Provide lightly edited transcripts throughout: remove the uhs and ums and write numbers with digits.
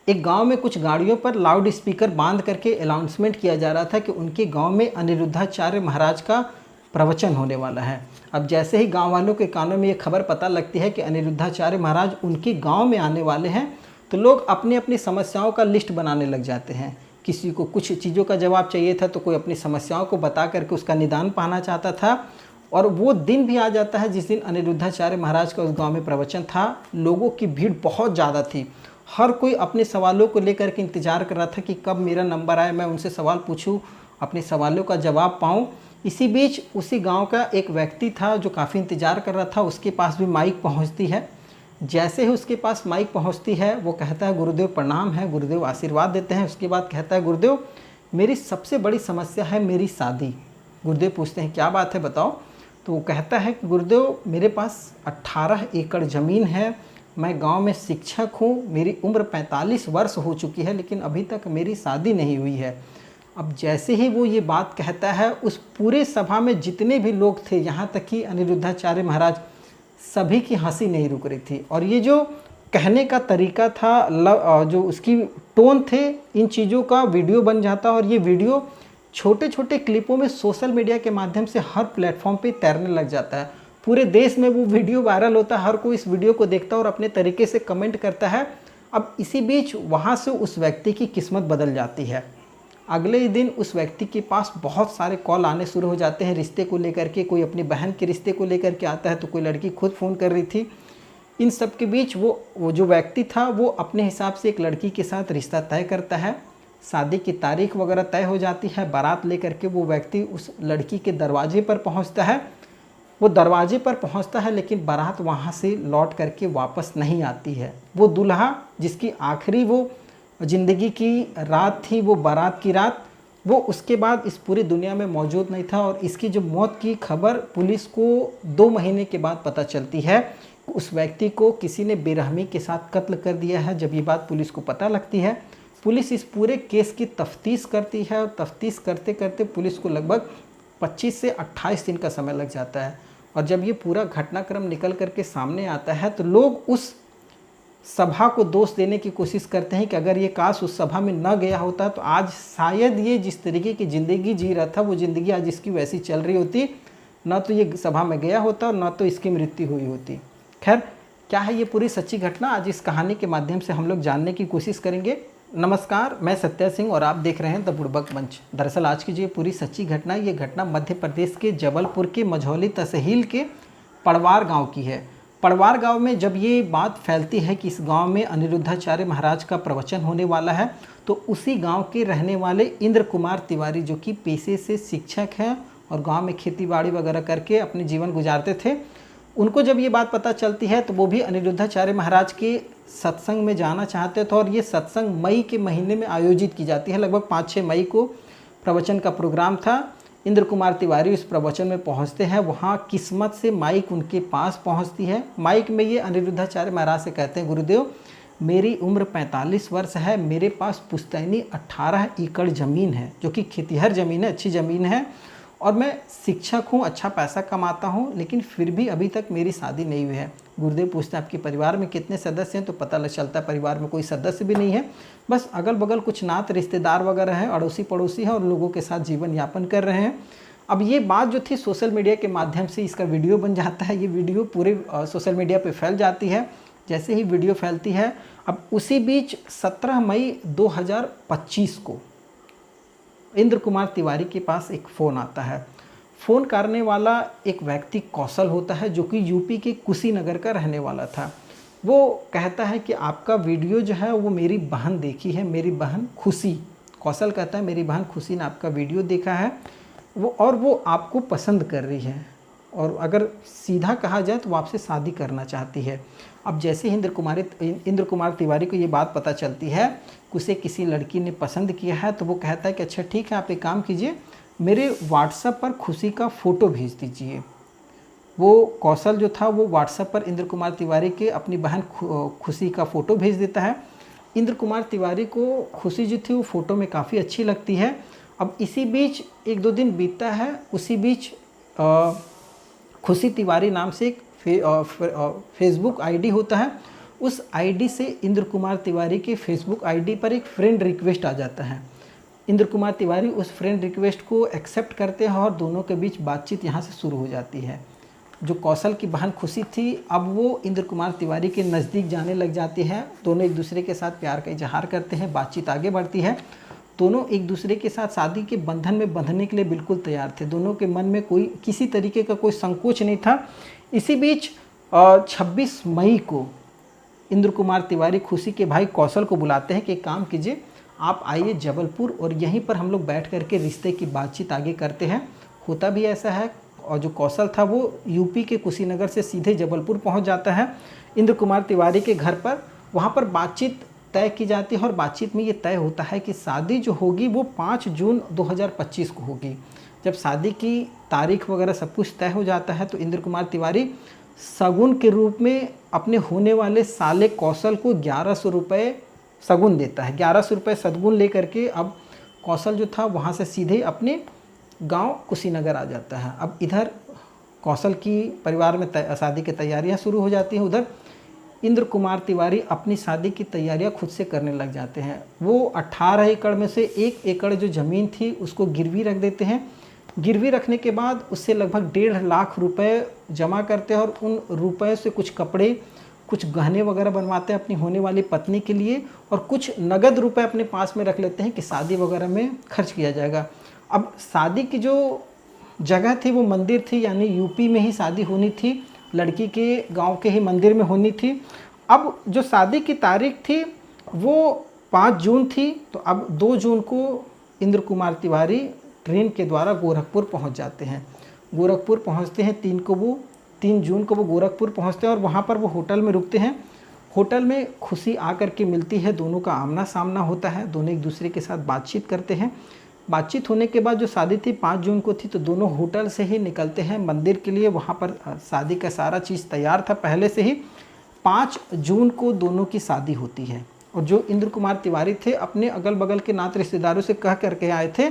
एक गांव में कुछ गाड़ियों पर लाउड स्पीकर बांध करके अनाउंसमेंट किया जा रहा था कि उनके गांव में अनिरुद्धाचार्य महाराज का प्रवचन होने वाला है। अब जैसे ही गांव वालों के कानों में ये खबर पता लगती है कि अनिरुद्धाचार्य महाराज उनके गांव में आने वाले हैं, तो लोग अपनी अपनी समस्याओं का लिस्ट बनाने लग जाते हैं। किसी को कुछ चीज़ों का जवाब चाहिए था तो कोई अपनी समस्याओं को बता करके उसका निदान पाना चाहता था। और वो दिन भी आ जाता है जिस दिन अनिरुद्धाचार्य महाराज का उस गांव में प्रवचन था। लोगों की भीड़ बहुत ज़्यादा थी, हर कोई अपने सवालों को लेकर के इंतज़ार कर रहा था कि कब मेरा नंबर आए, मैं उनसे सवाल पूछूं, अपने सवालों का जवाब पाऊं। इसी बीच उसी गांव का एक व्यक्ति था जो काफ़ी इंतज़ार कर रहा था, उसके पास भी माइक पहुंचती है। जैसे ही उसके पास माइक पहुंचती है वो कहता है गुरुदेव प्रणाम है। गुरुदेव आशीर्वाद देते हैं। उसके बाद कहता है गुरुदेव मेरी सबसे बड़ी समस्या है मेरी शादी। गुरुदेव पूछते हैं क्या बात है बताओ। तो वो कहता है कि गुरुदेव मेरे पास 18 एकड़ ज़मीन है, मैं गांव में शिक्षक हूँ, मेरी उम्र 45 वर्ष हो चुकी है, लेकिन अभी तक मेरी शादी नहीं हुई है। अब जैसे ही वो ये बात कहता है, उस पूरे सभा में जितने भी लोग थे, यहाँ तक कि अनिरुद्धाचार्य महाराज, सभी की हंसी नहीं रुक रही थी। और ये जो कहने का तरीका था, जो उसकी टोन थे, इन चीज़ों का वीडियो बन जाता। और ये वीडियो छोटे छोटे क्लिपों में सोशल मीडिया के माध्यम से हर प्लेटफॉर्म पे तैरने लग जाता है। पूरे देश में वो वीडियो वायरल होता है, हर कोई इस वीडियो को देखता है और अपने तरीके से कमेंट करता है। अब इसी बीच वहाँ से उस व्यक्ति की किस्मत बदल जाती है। अगले ही दिन उस व्यक्ति के पास बहुत सारे कॉल आने शुरू हो जाते हैं रिश्ते को लेकर के। कोई अपनी बहन के रिश्ते को लेकर के आता है, तो कोई लड़की खुद फ़ोन कर रही थी। इन सब के बीच वो जो व्यक्ति था वो अपने हिसाब से एक लड़की के साथ रिश्ता तय करता है। शादी की तारीख वगैरह तय हो जाती है। बारात लेकर के वो व्यक्ति उस लड़की के दरवाजे पर पहुंचता है। वो दरवाजे पर पहुंचता है, लेकिन बारात वहां से लौट करके वापस नहीं आती है। वो दूल्हा जिसकी आखिरी वो ज़िंदगी की रात थी, वो बारात की रात, वो उसके बाद इस पूरी दुनिया में मौजूद नहीं था। और इसकी जो मौत की खबर पुलिस को 2 महीने के बाद पता चलती है। उस व्यक्ति को किसी ने बेरहमी के साथ कत्ल कर दिया है। जब ये बात पुलिस को पता लगती है, पुलिस इस पूरे केस की तफ्तीश करती है। और तफ्तीश करते करते पुलिस को लगभग 25 से 28 दिन का समय लग जाता है। और जब ये पूरा घटनाक्रम निकल करके सामने आता है, तो लोग उस सभा को दोष देने की कोशिश करते हैं कि अगर ये काश उस सभा में न गया होता तो आज शायद ये जिस तरीके की ज़िंदगी जी रहा था वो ज़िंदगी आज इसकी वैसी चल रही होती, ना तो ये सभा में गया होता और ना तो इसकी मृत्यु हुई होती। खैर, क्या है ये पूरी सच्ची घटना, आज इस कहानी के माध्यम से हम लोग जानने की कोशिश करेंगे। नमस्कार, मैं सत्या सिंह और आप देख रहे हैं द बुड़बक मंच। दरअसल आज की जो पूरी सच्ची घटना, ये घटना मध्य प्रदेश के जबलपुर के मझौली तहसील के पड़वार गांव की है। पड़वार गांव में जब ये बात फैलती है कि इस गांव में अनिरुद्धाचार्य महाराज का प्रवचन होने वाला है, तो उसी गांव के रहने वाले इंद्र कुमार तिवारी, जो कि पेशे से शिक्षक हैं और गांव में खेती बाड़ी वगैरह करके अपने जीवन गुजारते थे, उनको जब ये बात पता चलती है तो वो भी अनिरुद्धाचार्य महाराज के सत्संग में जाना चाहते थे। और ये सत्संग मई के महीने में आयोजित की जाती है। लगभग 5-6 मई को प्रवचन का प्रोग्राम था। इंद्र कुमार तिवारी उस प्रवचन में पहुंचते हैं। वहाँ किस्मत से माइक उनके पास पहुंचती है। माइक में ये अनिरुद्धाचार्य महाराज से कहते हैं, गुरुदेव मेरी उम्र 45 वर्ष है, मेरे पास पुश्तैनी 18 एकड़ ज़मीन है, जो कि खेतिहर ज़मीन है, अच्छी ज़मीन है, और मैं शिक्षक हूँ, अच्छा पैसा कमाता हूँ, लेकिन फिर भी अभी तक मेरी शादी नहीं हुई है। गुरुदेव पूछते हैं आपके परिवार में कितने सदस्य हैं, तो पता लग चलता है परिवार में कोई सदस्य भी नहीं है, बस अगल बगल कुछ नात रिश्तेदार वगैरह हैं, अड़ोसी पड़ोसी हैं और लोगों के साथ जीवन यापन कर रहे हैं। अब ये बात जो थी सोशल मीडिया के माध्यम से इसका वीडियो बन जाता है। ये वीडियो पूरे सोशल मीडिया पर फैल जाती है। जैसे ही वीडियो फैलती है, अब उसी बीच 17 मई 2025 को इंद्र कुमार तिवारी के पास एक फ़ोन आता है। फ़ोन करने वाला एक व्यक्ति कौशल होता है, जो कि यूपी के कुशीनगर का रहने वाला था। वो कहता है कि आपका वीडियो जो है वो मेरी बहन देखी है, मेरी बहन खुशी। कौशल कहता है मेरी बहन खुशी ने आपका वीडियो देखा है, वो आपको पसंद कर रही है, और अगर सीधा कहा जाए तो वो आपसे शादी करना चाहती है। अब जैसे ही इंद्र कुमार तिवारी को ये बात पता चलती है कि उसे किसी लड़की ने पसंद किया है, तो वो कहता है कि अच्छा ठीक है, आप एक काम कीजिए, मेरे व्हाट्सएप पर खुशी का फ़ोटो भेज दीजिए। वो कौशल जो था वो व्हाट्सएप पर इंद्र कुमार तिवारी के अपनी बहन खुशी का फ़ोटो भेज देता है। इंद्र कुमार तिवारी को खुशी जो थी वो फ़ोटो में काफ़ी अच्छी लगती है। अब इसी बीच 1-2 दिन बीतता है। उसी बीच खुशी तिवारी नाम से एक फेसबुक आईडी होता है, उस आईडी से इंद्र कुमार तिवारी के फेसबुक आईडी पर एक फ्रेंड रिक्वेस्ट आ जाता है। इंद्र कुमार तिवारी उस फ्रेंड रिक्वेस्ट को एक्सेप्ट करते हैं और दोनों के बीच बातचीत यहाँ से शुरू हो जाती है। जो कौशल की बहन खुशी थी, अब वो इंद्र कुमार तिवारी के नज़दीक जाने लग जाती है। दोनों एक दूसरे के साथ प्यार का इजहार करते हैं, बातचीत आगे बढ़ती है। दोनों एक दूसरे के साथ शादी के बंधन में बंधने के लिए बिल्कुल तैयार थे। दोनों के मन में कोई किसी तरीके का कोई संकोच नहीं था। इसी बीच 26 मई को इंद्र कुमार तिवारी खुशी के भाई कौशल को बुलाते हैं कि एक काम कीजिए, आप आइए जबलपुर और यहीं पर हम लोग बैठ करके रिश्ते की बातचीत आगे करते हैं। होता भी ऐसा है, और जो कौशल था वो यूपी के कुशीनगर से सीधे जबलपुर पहुंच जाता है इंद्र कुमार तिवारी के घर पर। वहां पर बातचीत तय की जाती है और बातचीत में ये तय होता है कि शादी जो होगी वो 5 जून 2025 को होगी। जब शादी की तारीख वगैरह सब कुछ तय हो जाता है तो इंद्र कुमार तिवारी शगुन के रूप में अपने होने वाले साले कौशल को 1100 रुपये शगुन देता है। 1100 रुपये शगुन ले करके अब कौशल जो था वहाँ से सीधे अपने गांव कुशीनगर आ जाता है। अब इधर कौशल की परिवार में शादी की तैयारियां शुरू हो जाती हैं, उधर इंद्र कुमार तिवारी अपनी शादी की तैयारियां खुद से करने लग जाते हैं। वो 18 एकड़ में से 1 एकड़ जो ज़मीन थी उसको गिरवी रख देते हैं। गिरवी रखने के बाद उससे लगभग 1.5 लाख रुपए जमा करते हैं और उन रुपए से कुछ कपड़े, कुछ गहने वगैरह बनवाते हैं अपनी होने वाली पत्नी के लिए, और कुछ नगद रुपए अपने पास में रख लेते हैं कि शादी वगैरह में खर्च किया जाएगा। अब शादी की जो जगह थी वो मंदिर थी, यानी यूपी में ही शादी होनी थी, लड़की के गांव के ही मंदिर में होनी थी। अब जो शादी की तारीख थी वो 5 जून थी, तो अब 2 जून को इंद्र कुमार तिवारी ट्रेन के द्वारा गोरखपुर पहुंच जाते हैं। गोरखपुर पहुंचते हैं 3 जून को वो गोरखपुर पहुंचते हैं और वहां पर वो होटल में रुकते हैं। होटल में खुशी आकर के मिलती है, दोनों का आमना सामना होता है, दोनों एक दूसरे के साथ बातचीत करते हैं। बातचीत होने के बाद जो शादी थी 5 जून को थी, तो दोनों होटल से ही निकलते हैं मंदिर के लिए। वहाँ पर शादी का सारा चीज़ तैयार था पहले से ही। 5 जून को दोनों की शादी होती है और जो इंद्र कुमार तिवारी थे अपने अगल बगल के नात रिश्तेदारों से कह करके आए थे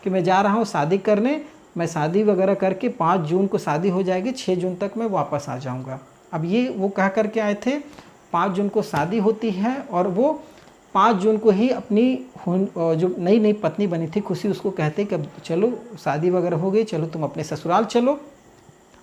कि मैं जा रहा हूँ शादी करने, मैं शादी वगैरह करके 5 जून को शादी हो जाएगी, 6 जून तक मैं वापस आ जाऊँगा। अब ये वो कह करके आए थे। 5 जून को शादी होती है और वो 5 जून को ही अपनी जो नई पत्नी बनी थी खुशी, उसको कहते कि अब चलो शादी वगैरह हो गई, चलो तुम अपने ससुराल चलो।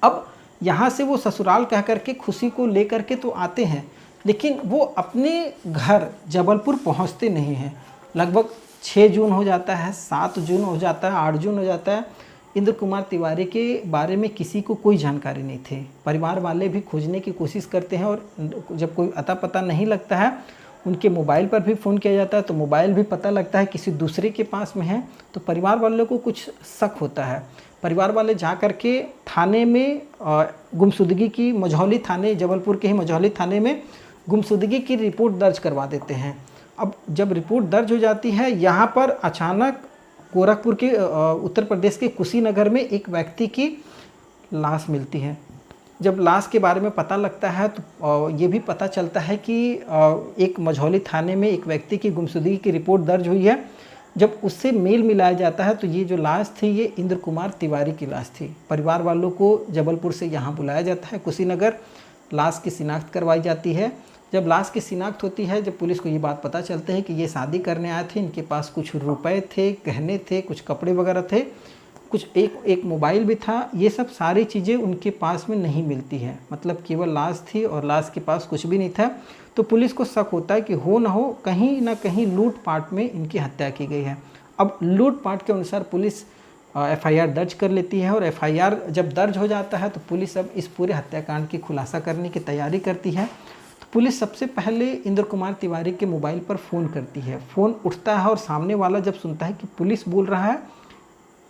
अब यहाँ से वो ससुराल कह करके खुशी को ले करके तो आते हैं, लेकिन वो अपने घर जबलपुर पहुँचते नहीं हैं। लगभग 6 जून हो जाता है, 7 जून हो जाता है, 8 जून हो जाता है। इंद्र कुमार तिवारी के बारे में किसी को कोई जानकारी नहीं थी। परिवार वाले भी खोजने की कोशिश करते हैं और जब कोई अता पता नहीं लगता है, उनके मोबाइल पर भी फ़ोन किया जाता है तो मोबाइल भी पता लगता है किसी दूसरे के पास में है, तो परिवार वालों को कुछ शक होता है। परिवार वाले जा कर के थाने में गुमशुदगी की, मझौली थाने, जबलपुर के ही मझौली थाने में गुमशुदगी की रिपोर्ट दर्ज करवा देते हैं। अब जब रिपोर्ट दर्ज हो जाती है, यहाँ पर अचानक गोरखपुर के उत्तर प्रदेश के कुशीनगर में एक व्यक्ति की लाश मिलती है। जब लाश के बारे में पता लगता है तो ये भी पता चलता है कि एक मझौली थाने में एक व्यक्ति की गुमशुदगी की रिपोर्ट दर्ज हुई है। जब उससे मेल मिलाया जाता है तो ये जो लाश थी ये इंद्र कुमार तिवारी की लाश थी। परिवार वालों को जबलपुर से यहाँ बुलाया जाता है कुशीनगर, लाश की शिनाख्त करवाई जाती है। जब लाश की शिनाख्त होती है, जब पुलिस को ये बात पता चलती है कि ये शादी करने आए थे, इनके पास कुछ रुपए थे, गहने थे, कुछ कपड़े वगैरह थे, कुछ एक मोबाइल भी था, ये सब सारी चीज़ें उनके पास में नहीं मिलती है। मतलब केवल लाश थी और लाश के पास कुछ भी नहीं था। तो पुलिस को शक होता है कि हो ना हो कहीं ना कहीं लूटपाट में इनकी हत्या की गई है। अब लूटपाट के अनुसार पुलिस FIR दर्ज कर लेती है और FIR जब दर्ज हो जाता है तो पुलिस अब इस पूरे हत्याकांड की खुलासा करने की तैयारी करती है। तो पुलिस सबसे पहले इंद्र कुमार तिवारी के मोबाइल पर फ़ोन करती है। फ़ोन उठता है और सामने वाला जब सुनता है कि पुलिस बोल रहा है,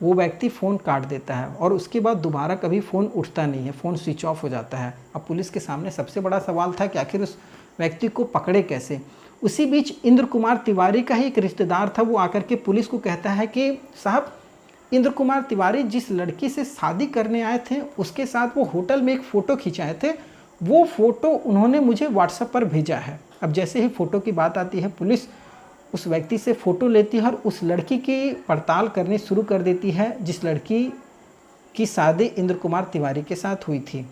वो व्यक्ति फ़ोन काट देता है और उसके बाद दोबारा कभी फ़ोन उठता नहीं है, फ़ोन स्विच ऑफ हो जाता है। अब पुलिस के सामने सबसे बड़ा सवाल था कि आखिर उस व्यक्ति को पकड़े कैसे। उसी बीच इंद्र कुमार तिवारी का ही एक रिश्तेदार था, वो आकर के पुलिस को कहता है कि साहब, इंद्र कुमार तिवारी जिस लड़की से शादी करने आए थे उसके साथ वो होटल में एक फ़ोटो खिंचाए थे, वो फ़ोटो उन्होंने मुझे व्हाट्सएप पर भेजा है। अब जैसे ही फ़ोटो की बात आती है, पुलिस उस व्यक्ति से फ़ोटो लेती है और उस लड़की की पड़ताल करनी शुरू कर देती है जिस लड़की की शादी इंद्र कुमार तिवारी के साथ हुई थी।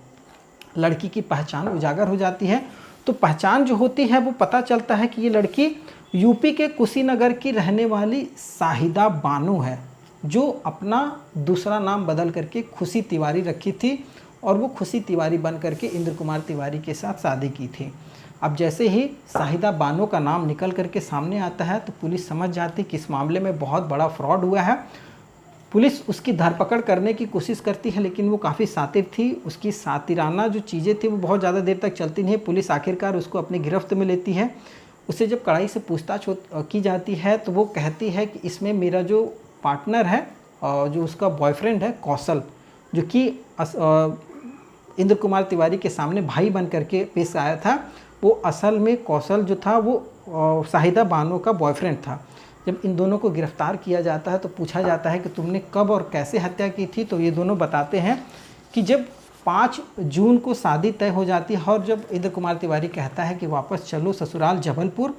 लड़की की पहचान उजागर हो जाती है। तो पहचान जो होती है वो पता चलता है कि ये लड़की यूपी के कुशीनगर की रहने वाली शाहिदा बानो है, जो अपना दूसरा नाम बदल करके खुशी तिवारी रखी थी और वो खुशी तिवारी बन करके इंद्र कुमार तिवारी के साथ शादी की थी। अब जैसे ही शाहिदा बानो का नाम निकल करके सामने आता है तो पुलिस समझ जाती कि इस मामले में बहुत बड़ा फ्रॉड हुआ है। पुलिस उसकी धरपकड़ करने की कोशिश करती है, लेकिन वो काफ़ी शातिर थी। उसकी सातिराना जो चीज़ें थी वो बहुत ज़्यादा देर तक चलती नहीं। पुलिस आखिरकार उसको अपनी गिरफ्त में लेती है। उससे जब कड़ाई से पूछताछ की जाती है तो वो कहती है कि इसमें मेरा जो पार्टनर है, जो उसका बॉयफ्रेंड है कौशल, जो कि इंद्र कुमार तिवारी के सामने भाई बन करके पेश आया था, वो असल में कौशल जो था वो शाहिदा बानो का बॉयफ्रेंड था। जब इन दोनों को गिरफ्तार किया जाता है तो पूछा जाता है कि तुमने कब और कैसे हत्या की थी, तो ये दोनों बताते हैं कि जब 5 जून को शादी तय हो जाती है और जब इंद्र कुमार तिवारी कहता है कि वापस चलो ससुराल जबलपुर,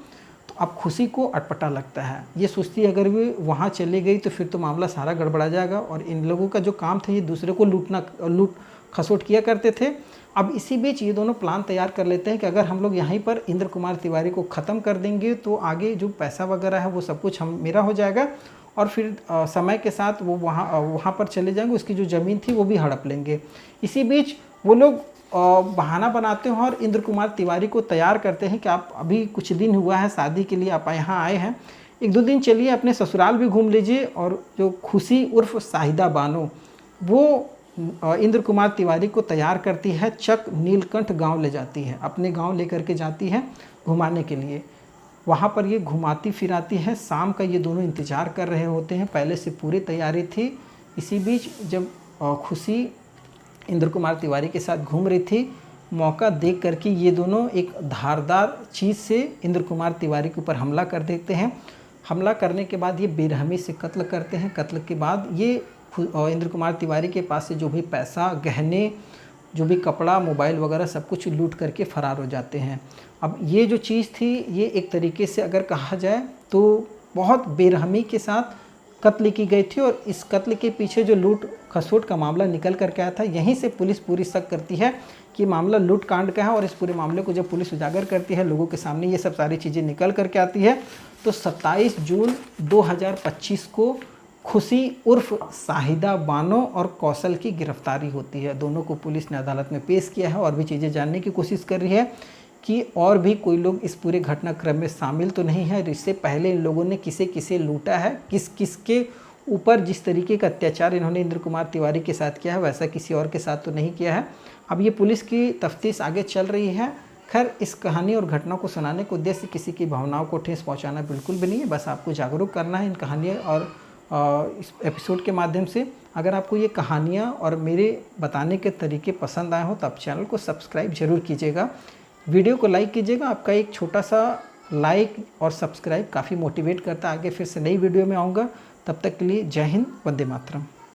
तो अब खुशी को अटपटा लगता है। ये सोचती है अगर वे वहाँ चली गई तो फिर तो मामला सारा गड़बड़ा जाएगा, और इन लोगों का जो काम था ये दूसरे को लूट खसोट किया करते थे। अब इसी बीच ये दोनों प्लान तैयार कर लेते हैं कि अगर हम लोग यहीं पर इंद्र कुमार तिवारी को ख़त्म कर देंगे तो आगे जो पैसा वगैरह है वो सब कुछ मेरा हो जाएगा, और फिर समय के साथ वो वहाँ पर चले जाएंगे, उसकी जो ज़मीन थी वो भी हड़प लेंगे। इसी बीच वो लोग बहाना बनाते हैं और इंद्र कुमार तिवारी को तैयार करते हैं कि आप अभी कुछ दिन हुआ है शादी के लिए, आप यहाँ आए हैं, 1-2 दिन चलिए अपने ससुराल भी घूम लीजिए। और जो खुशी उर्फ शाहिदा बानो वो इंद्र कुमार तिवारी को तैयार करती है, चक नीलकंठ गांव ले जाती है, अपने गांव लेकर के जाती है घुमाने के लिए। वहाँ पर ये घुमाती फिराती है। शाम का ये दोनों इंतज़ार कर रहे होते हैं, पहले से पूरी तैयारी थी। इसी बीच जब खुशी इंद्र कुमार तिवारी के साथ घूम रही थी, मौका देख करके ये दोनों एक धारदार चीज़ से इंद्र कुमार तिवारी के ऊपर हमला कर देते हैं। हमला करने के बाद ये बेरहमी से कत्ल करते हैं। कत्ल के बाद ये इंद्र कुमार तिवारी के पास से जो भी पैसा, गहने, जो भी कपड़ा, मोबाइल वगैरह सब कुछ लूट करके फ़रार हो जाते हैं। अब ये जो चीज़ थी ये एक तरीके से अगर कहा जाए तो बहुत बेरहमी के साथ कत्ल की गई थी, और इस कत्ल के पीछे जो लूट खसोट का मामला निकल कर के आया था, यहीं से पुलिस पूरी शक करती है कि मामला लूट कांड का है। और इस पूरे मामले को जब पुलिस उजागर करती है, लोगों के सामने ये सब सारी चीज़ें निकल कर के आती है, तो 27 जून 2025 को खुशी उर्फ शाहिदा बानो और कौशल की गिरफ्तारी होती है। दोनों को पुलिस ने अदालत में पेश किया है और भी चीज़ें जानने की कोशिश कर रही है कि और भी कोई लोग इस पूरे घटनाक्रम में शामिल तो नहीं है। इससे पहले इन लोगों ने किसे किसे लूटा है, किस किस के ऊपर जिस तरीके का अत्याचार इन्होंने इंद्र कुमार तिवारी के साथ किया है वैसा किसी और के साथ तो नहीं किया है। अब ये पुलिस की तफ्तीश आगे चल रही है। खैर, इस कहानी और घटना को सुनाने के उद्देश्य किसी की भावनाओं को ठेस पहुँचाना बिल्कुल भी नहीं है, बस आपको जागरूक करना है इन कहानियों और इस एपिसोड के माध्यम से। अगर आपको ये कहानियाँ और मेरे बताने के तरीके पसंद आए हो तो आप चैनल को सब्सक्राइब जरूर कीजिएगा, वीडियो को लाइक कीजिएगा। आपका एक छोटा सा लाइक और सब्सक्राइब काफ़ी मोटिवेट करता है। आगे फिर से नई वीडियो में आऊँगा, तब तक के लिए जय हिंद, वंदे मातरम।